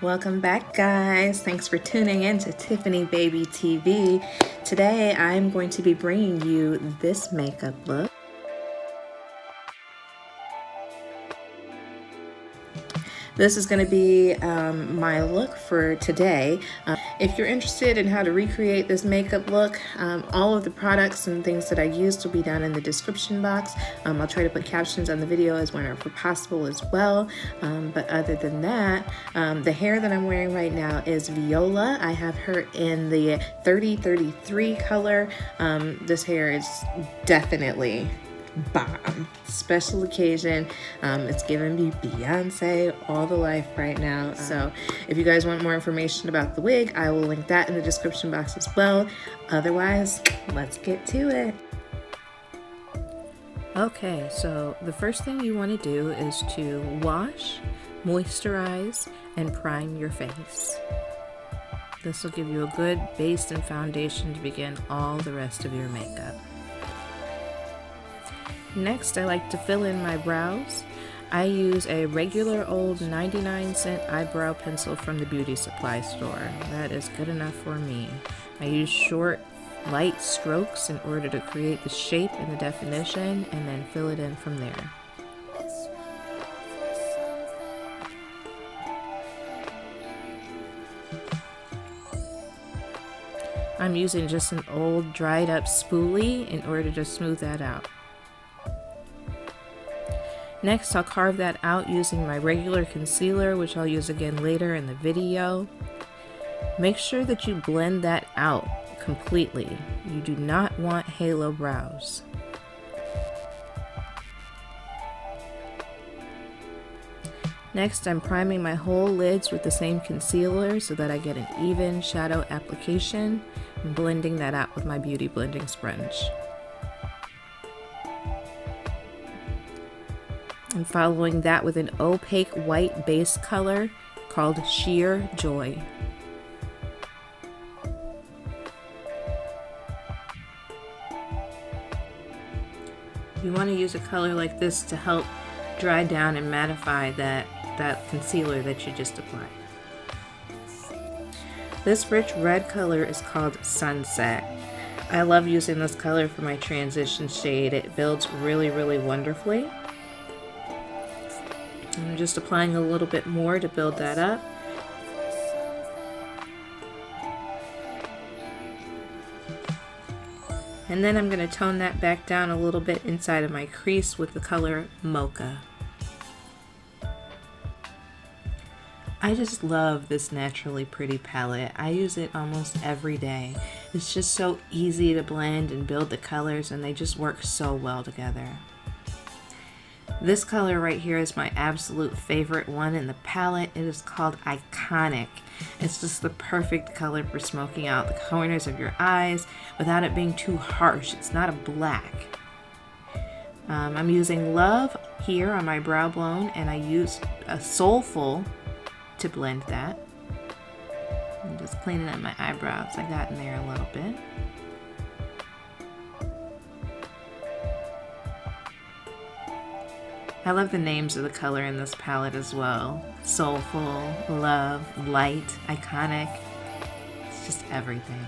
Welcome back, guys. Thanks for tuning in to Tiffany Baby TV. Today I'm going to be bringing you this makeup look. This is going to be my look for today. If you're interested in how to recreate this makeup look, all of the products and things that I used will be down in the description box. I'll try to put captions on the video as whenever possible as well. But other than that, the hair that I'm wearing right now is Viola. I have her in the 3033 color. This hair is definitely bomb. Special occasion. It's giving me Beyonce all the life right now. So if you guys want more information about the wig, I will link that in the description box as well. Otherwise, let's get to it. Okay, so the first thing you want to do is to wash, moisturize, and prime your face. This will give you a good base and foundation to begin all the rest of your makeup. Next, I like to fill in my brows. I use a regular old 99-cent eyebrow pencil from the beauty supply store. That is good enough for me. I use short, light strokes in order to create the shape and the definition, and then fill it in from there. I'm using just an old dried up spoolie in order to smooth that out. Next, I'll carve that out using my regular concealer, which I'll use again later in the video. Make sure that you blend that out completely. You do not want halo brows. Next, I'm priming my whole lids with the same concealer so that I get an even shadow application, and blending that out with my beauty blending sponge. And following that with an opaque white base color called Sheer Joy. You want to use a color like this to help dry down and mattify that concealer that you just applied. This rich red color is called Sunset. I love using this color for my transition shade. It builds really, really wonderfully. I'm just applying a little bit more to build that up. And then I'm going to tone that back down a little bit inside of my crease with the color Mocha. I just love this Naturally Pretty palette. I use it almost every day. It's just so easy to blend and build the colors, and they just work so well together. This color right here is my absolute favorite one in the palette. It is called Iconic. It's just the perfect color for smoking out the corners of your eyes without it being too harsh. It's not a black. I'm using Love here on my brow bone, and I use a Soulful to blend that. I'm just cleaning up my eyebrows. I got in there a little bit. I love the names of the color in this palette as well. Soulful, Love, Light, Iconic. It's just everything.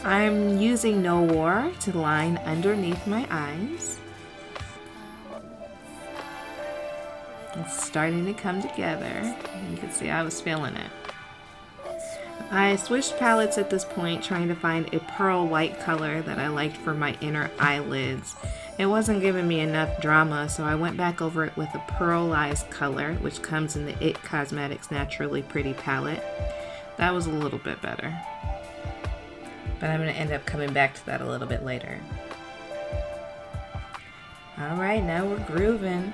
I'm using No War to line underneath my eyes. It's starting to come together. You can see I was feeling it. I switched palettes at this point, trying to find a pearl white color that I liked for my inner eyelids. It wasn't giving me enough drama, so I went back over it with a pearlized color, which comes in the IT Cosmetics Naturally Pretty palette. That was a little bit better. But I'm going to end up coming back to that a little bit later. Alright, now we're grooving.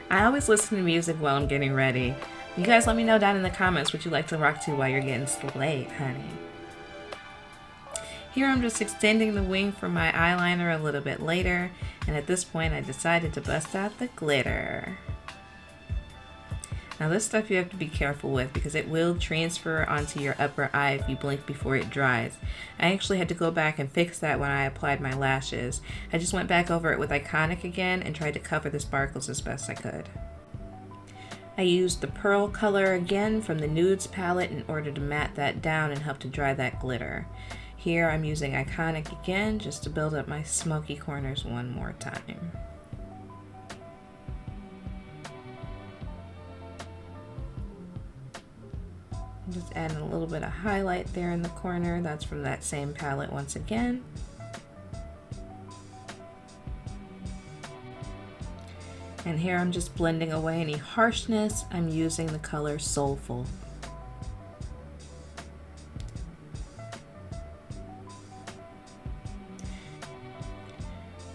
I always listen to music while I'm getting ready. You guys let me know down in the comments what you like to rock to while you're getting slayed, honey. Here I'm just extending the wing for my eyeliner a little bit later, and at this point I decided to bust out the glitter. Now this stuff you have to be careful with because it will transfer onto your upper eye if you blink before it dries. I actually had to go back and fix that when I applied my lashes. I just went back over it with Iconic again and tried to cover the sparkles as best I could. I used the Pearl color again from the Nudes palette in order to matte that down and help to dry that glitter. Here I'm using Iconic again just to build up my smoky corners one more time. Just adding a little bit of highlight there in the corner. That's from that same palette once again. And here I'm just blending away any harshness. I'm using the color Soulful.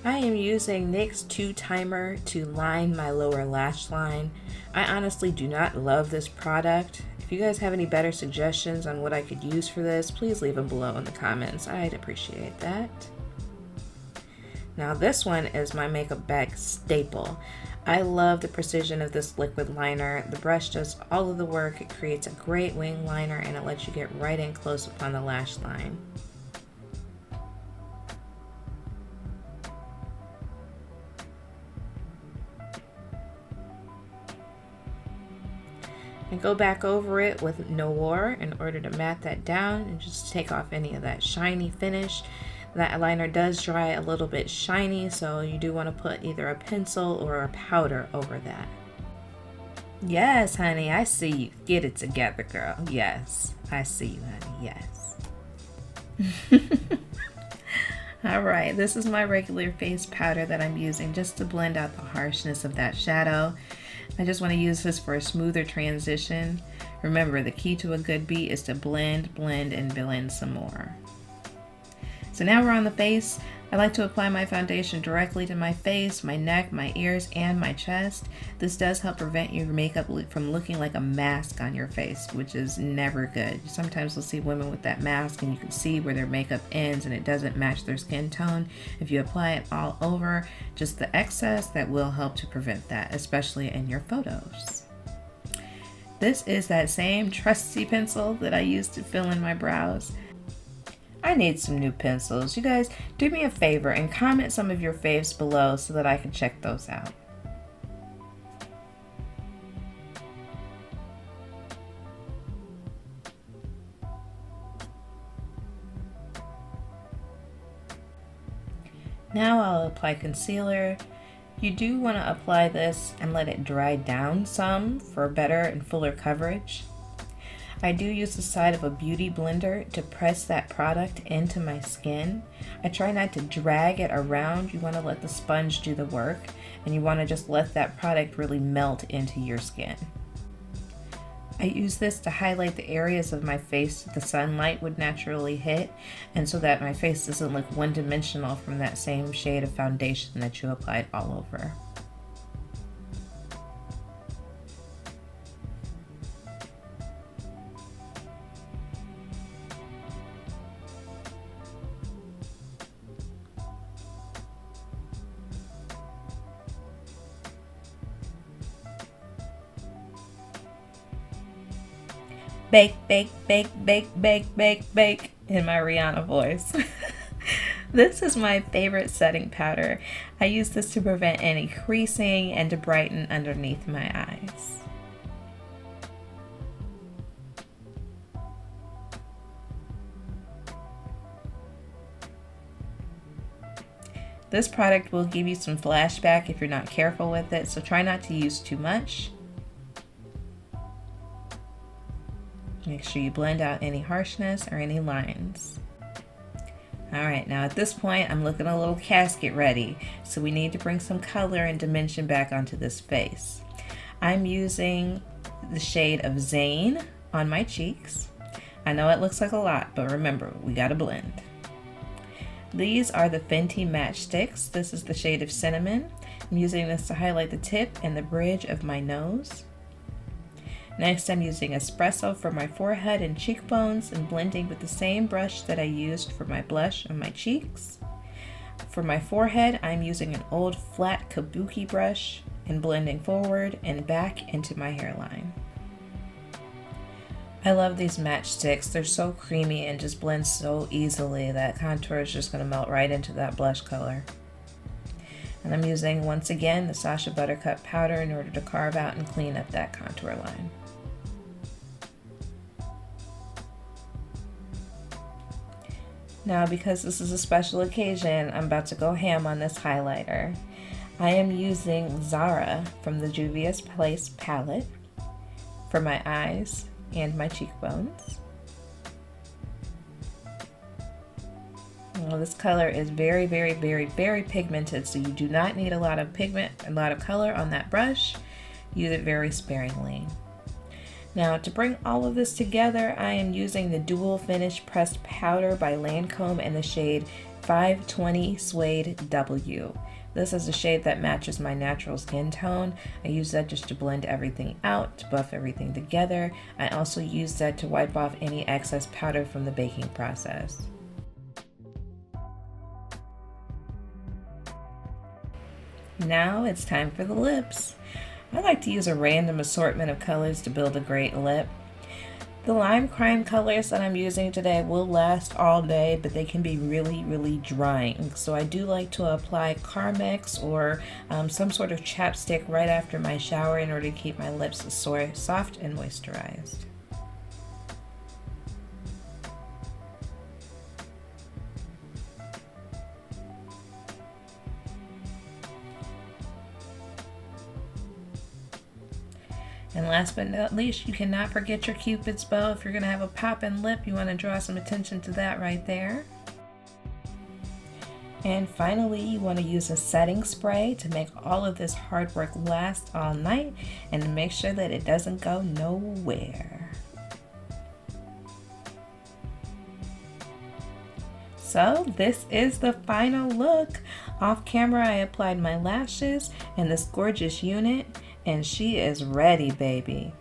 I am using NYX Two Timer to line my lower lash line. I honestly do not love this product. If you guys have any better suggestions on what I could use for this, please leave them below in the comments. I'd appreciate that. Now this one is my makeup bag staple. I love the precision of this liquid liner. The brush does all of the work. It creates a great wing liner and it lets you get right in close upon the lash line. And go back over it with Noir in order to matte that down and just take off any of that shiny finish. That liner does dry a little bit shiny, so you do want to put either a pencil or a powder over that. Yes, honey, I see you. Get it together, girl. Yes, I see you, honey. Yes. Alright, this is my regular face powder that I'm using just to blend out the harshness of that shadow. I just want to use this for a smoother transition. Remember, the key to a good beat is to blend, blend, and blend some more. So now we're on the face. I like to apply my foundation directly to my face, my neck, my ears, and my chest. This does help prevent your makeup from looking like a mask on your face, which is never good. Sometimes you'll see women with that mask and you can see where their makeup ends and it doesn't match their skin tone. If you apply it all over, just the excess, that will help to prevent that, especially in your photos. This is that same trusty pencil that I used to fill in my brows. I need some new pencils. You guys, do me a favor and comment some of your faves below so that I can check those out. Now I'll apply concealer. You do want to apply this and let it dry down some for better and fuller coverage. I do use the side of a beauty blender to press that product into my skin. I try not to drag it around. You want to let the sponge do the work, and you want to just let that product really melt into your skin. I use this to highlight the areas of my face that the sunlight would naturally hit, and so that my face doesn't look one-dimensional from that same shade of foundation that you applied all over. Bake, bake, bake, bake, bake, bake, bake in my Rihanna voice. This is my favorite setting powder. I use this to prevent any creasing and to brighten underneath my eyes. This product will give you some flashback if you're not careful with it, so try not to use too much. Make sure you blend out any harshness or any lines. Alright, now at this point I'm looking a little casket ready, so we need to bring some color and dimension back onto this face. I'm using the shade of Zane on my cheeks. I know it looks like a lot, but remember, we gotta blend. These are the Fenty matchsticks. This is the shade of Cinnamon. I'm using this to highlight the tip and the bridge of my nose. Next, I'm using Espresso for my forehead and cheekbones and blending with the same brush that I used for my blush on my cheeks. For my forehead, I'm using an old flat kabuki brush and blending forward and back into my hairline. I love these matchsticks. They're so creamy and just blend so easily that contour is just going to melt right into that blush color. And I'm using, once again, the Sacha Butter powder in order to carve out and clean up that contour line. Now, because this is a special occasion, I'm about to go ham on this highlighter. I am using Zara from the Juvia's Place palette for my eyes and my cheekbones. Well, this color is very, very, very, very pigmented, so you do not need a lot of pigment, a lot of color on that brush. Use it very sparingly. Now, to bring all of this together, I am using the Dual Finish Pressed Powder by Lancome in the shade 520 Suede W. This is a shade that matches my natural skin tone. I use that just to blend everything out, to buff everything together. I also use that to wipe off any excess powder from the baking process. Now it's time for the lips. I like to use a random assortment of colors to build a great lip. The lime crime colors that I'm using today will last all day, but they can be really, really drying. So I do like to apply Carmex or some sort of chapstick right after my shower in order to keep my lips soft and moisturized. And last but not least, you cannot forget your Cupid's bow. If you're going to have a poppin' lip, you want to draw some attention to that right there. And finally, you want to use a setting spray to make all of this hard work last all night and to make sure that it doesn't go nowhere. So this is the final look. Off camera, I applied my lashes and this gorgeous unit. And she is ready, baby.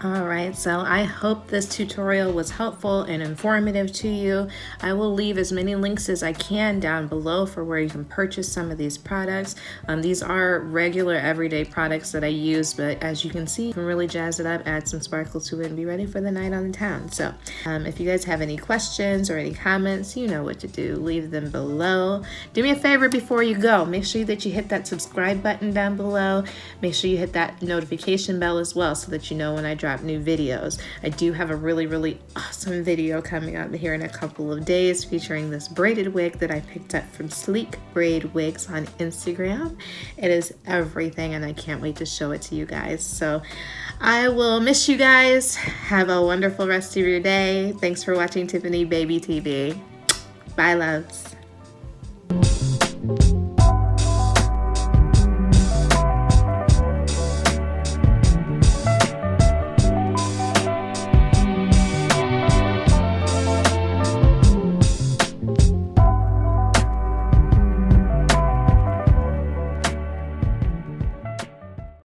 All right, so I hope this tutorial was helpful and informative to you. I will leave as many links as I can down below for where you can purchase some of these products. These are regular everyday products that I use, but as you can see, you can really jazz it up, add some sparkle to it, and be ready for the night on the town. So if you guys have any questions or any comments, you know what to do. Leave them below. Do me a favor before you go. Make sure that you hit that subscribe button down below. Make sure you hit that notification bell as well so that you know when I drop new videos. I do have a really, really awesome video coming out here in a couple of days featuring this braided wig that I picked up from Sleek Braid Wigs on Instagram. It is everything and I can't wait to show it to you guys. So I will miss you guys. Have a wonderful rest of your day. Thanks for watching Tiffany Baby TV. Bye, loves.